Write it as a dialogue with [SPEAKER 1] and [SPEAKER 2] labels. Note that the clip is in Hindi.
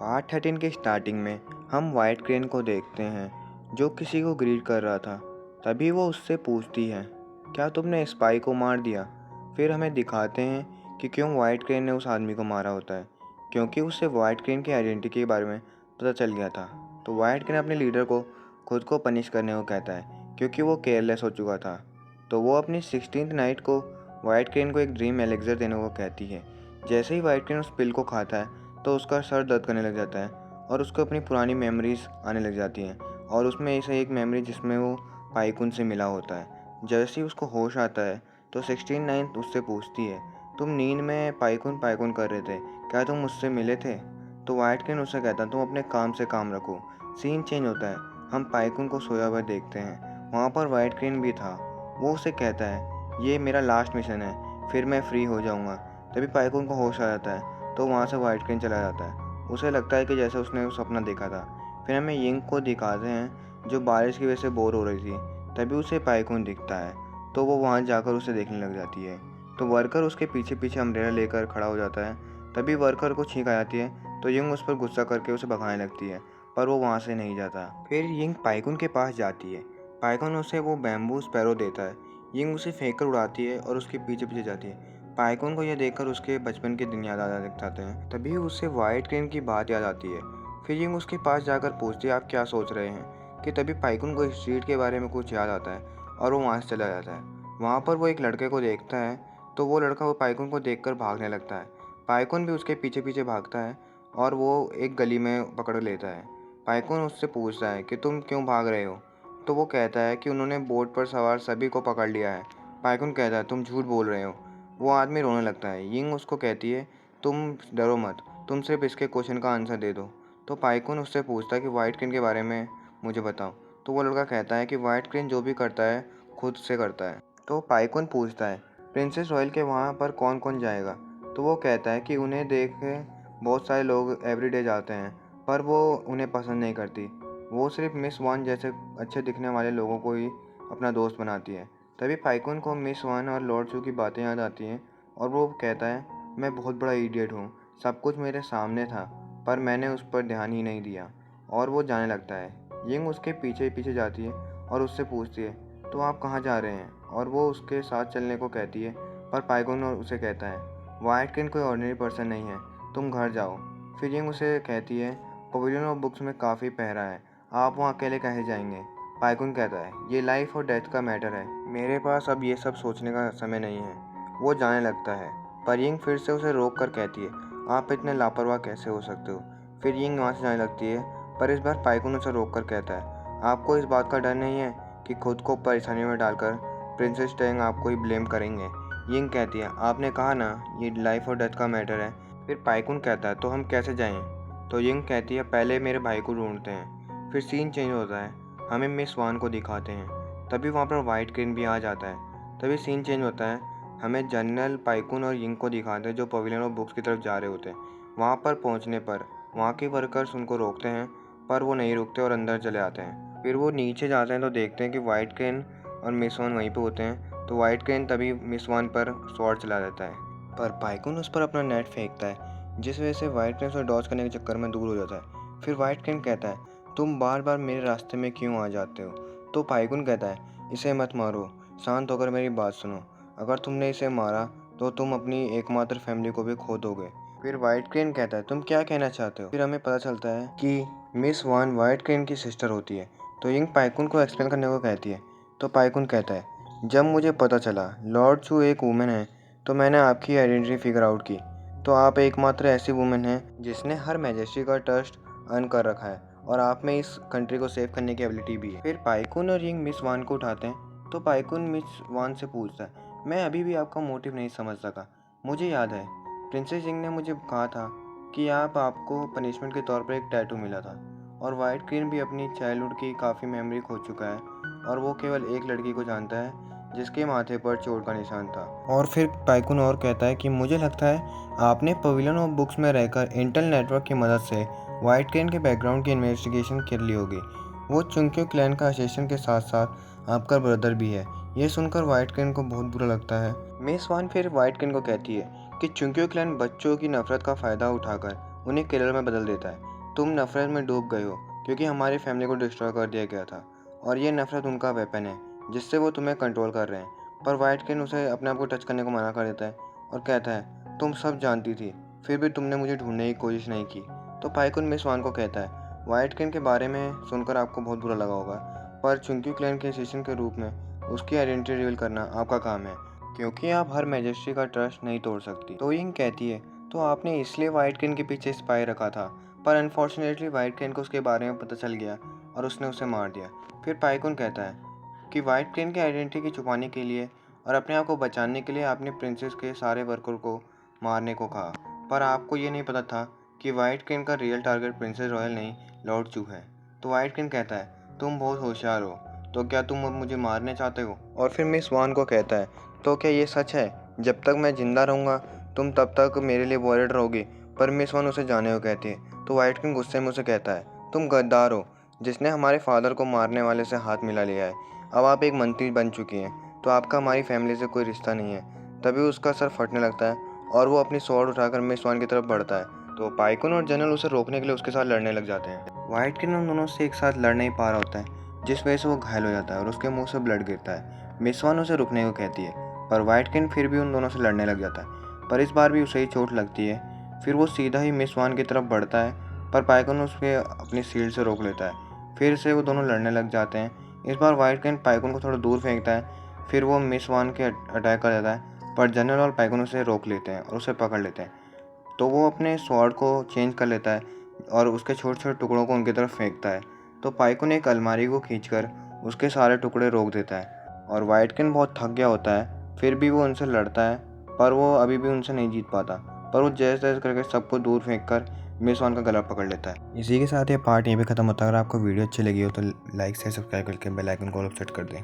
[SPEAKER 1] पार्ट 13 के स्टार्टिंग में हम वाइट क्रेन को देखते हैं जो किसी को ग्रीट कर रहा था। तभी वो उससे पूछती है, क्या तुमने स्पाई को मार दिया? फिर हमें दिखाते हैं कि क्यों वाइट क्रेन ने उस आदमी को मारा होता है, क्योंकि उससे वाइट क्रेन की आइडेंटिटी के बारे में पता चल गया था। तो वाइट क्रेन अपने लीडर को खुद को पनिश करने को कहता है क्योंकि वो केयरलेस हो चुका था। तो वो अपनी 16th नाइट को वाइट क्रेन को एक ड्रीम एलेक्सर देने को कहती है। जैसे ही वाइट क्रेन उस पिल को खाता है तो उसका सर दर्द करने लग जाता है और उसको अपनी पुरानी मेमोरीज आने लग जाती हैं और उसमें ऐसे एक मेमोरी जिसमें वो पाइकुन से मिला होता है। जैसे ही उसको होश आता है तो 16 उससे पूछती है, तुम नींद में पाइकुन पाइकुन कर रहे थे, क्या तुम मुझसे मिले थे? तो वाइट क्रेन उससे कहता है, तुम अपने काम से काम रखो। सीन चेंज होता है, हम पाइकुन को सोया हुआ देखते हैं। वहाँ पर वाइट क्रेन भी था। वो उसे कहता है, ये मेरा लास्ट मिशन है, फिर मैं फ्री हो जाऊँगा। तभी पाइकुन को होश आ जाता है तो वहाँ से वाइट क्रेन चला जाता है। उसे लगता है कि जैसे उसने वो सपना देखा था। फिर हमें यिंग को दिखाते हैं जो बारिश की वजह से बोर हो रही थी। तभी उसे पाइकुन दिखता है तो वो वहाँ जाकर उसे देखने लग जाती है। तो वर्कर उसके पीछे पीछे अम्ब्रेला लेकर खड़ा हो जाता है। तभी वर्कर को छींक आ जाती है तो यिंग उस पर गुस्सा करके उसे भगाने लगती है, पर वो वहाँ से नहीं जाता। फिर यिंग पाइकुन के पास जाती है। पाइकुन उसे वो बैम्बू स्पैरो देता है। यिंग उसे फेंक कर उड़ाती है और उसके पीछे पीछे जाती है। पाइकुन को यह देखकर उसके बचपन के दिन याद आ जाते हैं। तभी उसे वाइट क्रेन की बात याद आती है। फिर यिंग उसके पास जाकर पूछती है, आप क्या सोच रहे हैं? कि तभी पाइकुन को स्ट्रीट के बारे में कुछ याद आता है और वो वहाँ से चला जाता है। वहाँ पर वो एक लड़के को देखता है तो वो लड़का वो पाइकुन को देखकर भागने लगता है। पाइकुन भी उसके पीछे पीछे भागता है और वो एक गली में पकड़ लेता है। पाइकुन उससे पूछता है कि तुम क्यों भाग रहे हो? तो वो कहता है कि उन्होंने बोट पर सवार सभी को पकड़ लिया है। पाइकुन कहता है, तुम झूठ बोल रहे हो। वो आदमी रोने लगता है। यिंग उसको कहती है, तुम डरो मत, तुम सिर्फ इसके क्वेश्चन का आंसर दे दो। तो पाइकुन उससे पूछता है कि वाइट क्रेन के बारे में मुझे बताओ। तो वो लड़का कहता है कि वाइट क्रेन जो भी करता है खुद से करता है। तो पाइकुन पूछता है, प्रिंसेस रॉयल के वहाँ पर कौन कौन जाएगा? तो वो कहता है कि उन्हें देख के बहुत सारे लोग एवरीडे जाते हैं, पर वो उन्हें पसंद नहीं करती। वो सिर्फ मिस वान जैसे अच्छे दिखने वाले लोगों को ही अपना दोस्त बनाती है। तभी पाइकुन को मिस वान और लॉर्ड चू की बातें याद आती हैं और वो कहता है, मैं बहुत बड़ा इडियट हूँ, सब कुछ मेरे सामने था पर मैंने उस पर ध्यान ही नहीं दिया। और वो जाने लगता है। यिंग उसके पीछे पीछे जाती है और उससे पूछती है, तो आप कहाँ जा रहे हैं? और वो उसके साथ चलने को कहती है, पर पाइकुन उसे कहता है, वाइट क्रेन कोई ऑर्डिनरी पर्सन नहीं है, तुम घर जाओ। फिर यिंग उसे कहती है, पवेलियन ऑफ बुक्स में काफ़ी पहरा है, आप वहाँ अकेले कैसे जाएंगे? पाइकुन कहता है, ये लाइफ और डेथ का मैटर है, मेरे पास अब ये सब सोचने का समय नहीं है। वो जाने लगता है पर यिंग फिर से उसे रोक कर कहती है, आप इतने लापरवाह कैसे हो सकते हो? फिर यिंग वहाँ से जाने लगती है पर इस बार पाइकुन उसे रोक कर कहता है, आपको इस बात का डर नहीं है कि खुद को परेशानी में डालकर प्रिंसेस टैंग आपको ही ब्लेम करेंगे? यिंग कहती है, आपने कहा ना ये लाइफ और डेथ का मैटर है। फिर पाइकुन कहता है, तो हम कैसे जाएं? तो यिंग कहती है, पहले मेरे भाई को ढूंढते हैं। फिर सीन चेंज होता है, हमें मिस वान को दिखाते हैं। तभी वहाँ पर वाइट क्रेन भी आ जाता है। तभी सीन चेंज होता है, हमें जनरल पाइकुन और यिंग को दिखाते हैं जो पवेलियन ऑफ बुक्स की तरफ जा रहे होते हैं। वहाँ पर पहुँचने पर वहाँ के वर्कर्स उनको रोकते हैं पर वो नहीं रुकते और अंदर चले आते हैं। फिर वो नीचे जाते हैं तो देखते हैं कि वाइट क्रेन और मिस वान वहीं पे होते हैं। तो वाइट क्रेन तभी मिस वान पर स्वॉर्ड चला देता है पर पाइकुन उस पर अपना नेट फेंकता है, जिस वजह से वाइट क्रेन उसे डॉज करने के चक्कर में दूर हो जाता है। फिर वाइट क्रेन कहता है, तुम बार बार मेरे रास्ते में क्यों आ जाते हो? तो पाइकुन कहता है, इसे मत मारो, शांत होकर मेरी बात सुनो, अगर तुमने इसे मारा तो तुम अपनी एकमात्र फैमिली को भी खो दोगे। फिर वाइट क्रेन कहता है, तुम क्या कहना चाहते हो? फिर हमें पता चलता है कि मिस वान वाइट क्रेन की सिस्टर होती है। तो यिंग पाइकुन को एक्सप्लेन करने को कहती है। तो पाइकुन कहता है, जब मुझे पता चला लॉर्ड चू एक वुमेन है तो मैंने आपकी आइडेंटिटी फिगर आउट की। तो आप एकमात्र ऐसी वुमेन हैं जिसने हर मैजेस्टी का ट्रस्ट अर्न कर रखा है और आप में इस कंट्री को सेव करने की एबिलिटी भी है। फिर पाइकुन और यिंग मिस वान को उठाते हैं तो पाइकुन मिस वान से पूछता है, मैं अभी भी आपका मोटिव नहीं समझ सका। मुझे याद है प्रिंसेस यिंग ने मुझे कहा था कि आपको पनिशमेंट के तौर पर एक टैटू मिला था और वाइट क्रेन भी अपनी चाइल्डहुड की काफ़ी मेमोरी खो चुका है और वो केवल एक लड़की को जानता है जिसके माथे पर चोट का निशान था। और फिर पाइकुन और कहता है कि मुझे लगता है आपने पवेलियन ऑफ बुक्स में रहकर इंटेल नेटवर्क की मदद से वाइट क्रेन के बैकग्राउंड की इन्वेस्टिगेशन कर ली होगी। वो चुंक्यो क्लैन का असिस्टेंट के साथ साथ आपका ब्रदर भी है। ये सुनकर वाइट क्रेन को बहुत बुरा लगता है। मिस वान फिर वाइट क्रेन को कहती है कि चुंक्यो क्लैन बच्चों की नफरत का फ़ायदा उठाकर उन्हें किलर में बदल देता है। तुम नफरत में डूब गए हो क्योंकि हमारी फैमिली को डिस्ट्रॉय कर दिया गया था और ये नफरत उनका वेपन है जिससे वो तुम्हें कंट्रोल कर रहे हैं। पर वाइट क्रेन उसे अपने आप को टच करने को मना कर देता है और कहता है तुम सब जानती थी, फिर भी तुमने मुझे ढूंढने की कोशिश नहीं की। तो पाइकुन मिस वान को कहता है वाइट क्रेन के बारे में सुनकर आपको बहुत बुरा लगा होगा, पर चुंक्यू क्लैन के असिस्टेंट के रूप में उसकी आइडेंटिटी रिवील करना आपका काम है, क्योंकि आप हर मैजेस्ट्री का ट्रस्ट नहीं तोड़ सकती। तो यिंग कहती है तो आपने इसलिए वाइट क्रेन के पीछे स्पाई रखा था, पर अनफॉर्चुनेटली वाइट क्रेन को उसके बारे में पता चल गया और उसने उसे मार दिया। फिर पाइकुन कहता है कि वाइट क्रेन की आइडेंटिटी की छुपाने के लिए और अपने आप को बचाने के लिए आपने प्रिंसेस के सारे वर्कर को मारने को कहा, पर आपको ये नहीं पता था कि वाइट क्रेन का रियल टारगेट प्रिंसेस रॉयल नहीं, लॉर्ड चू है। तो वाइट क्रेन कहता है तुम बहुत होशियार हो, तो क्या तुम अब मुझे मारने चाहते हो? और फिर मिस वान को कहता है तो क्या ये सच है, जब तक मैं जिंदा रहूँगा तुम तब तक मेरे लिए वॉरियर रहोगे? पर मिस वान उसे जाने को कहती है। तो वाइट क्रेन गुस्से में उसे कहता है तुम गद्दार हो, जिसने हमारे फादर को मारने वाले से हाथ मिला लिया है। अब आप एक मंत्री बन चुकी हैं, तो आपका हमारी फैमिली से कोई रिश्ता नहीं है। तभी उसका सर फटने लगता है और वो अपनी स्वॉर्ड उठाकर मिस वान की तरफ बढ़ता है। तो पाइकुन और जनरल उसे रोकने के लिए उसके साथ लड़ने लग जाते हैं। वाइट क्रेन उन दोनों से एक साथ लड़ नहीं पा रहा होता है, जिस वजह से वो घायल हो जाता है और उसके मुंह से ब्लड गिरता है। मिस वान उसे रुकने को कहती है, पर वाइट क्रेन फिर भी उन दोनों से लड़ने लग जाता है, पर इस बार भी उसे ही चोट लगती है। फिर वो सीधा ही मिस वान की तरफ बढ़ता है, पर पाइकुन उसके अपनी शील्ड से रोक लेता है। फिर से वो दोनों लड़ने लग जाते हैं। इस बार वाइट क्रेन पाइकुन को थोड़ा दूर फेंकता है, फिर वो मिस वान के अटैक कर देता है, पर जनरल और पाइकुन उसे रोक लेते हैं और उसे पकड़ लेते हैं। तो वो अपने स्वॉर्ड को चेंज कर लेता है और उसके छोटे छोटे टुकड़ों को उनकी तरफ फेंकता है। तो पाइकुन एक अलमारी को खींचकर उसके सारे टुकड़े रोक देता है और वाइट क्रेन बहुत थक गया होता है। फिर भी वो उनसे लड़ता है, पर वो अभी भी उनसे नहीं जीत पाता, पर वो जैसे तैसे करके सबको दूर फेंक कर मिस वान का गला पकड़ लेता है। इसी के साथ ये पार्ट यहीं पे खत्म होता है। अगर आपको वीडियो अच्छी लगी हो तो लाइक से सब्सक्राइब करके बेल आइकन को ऑल सेट कर दें।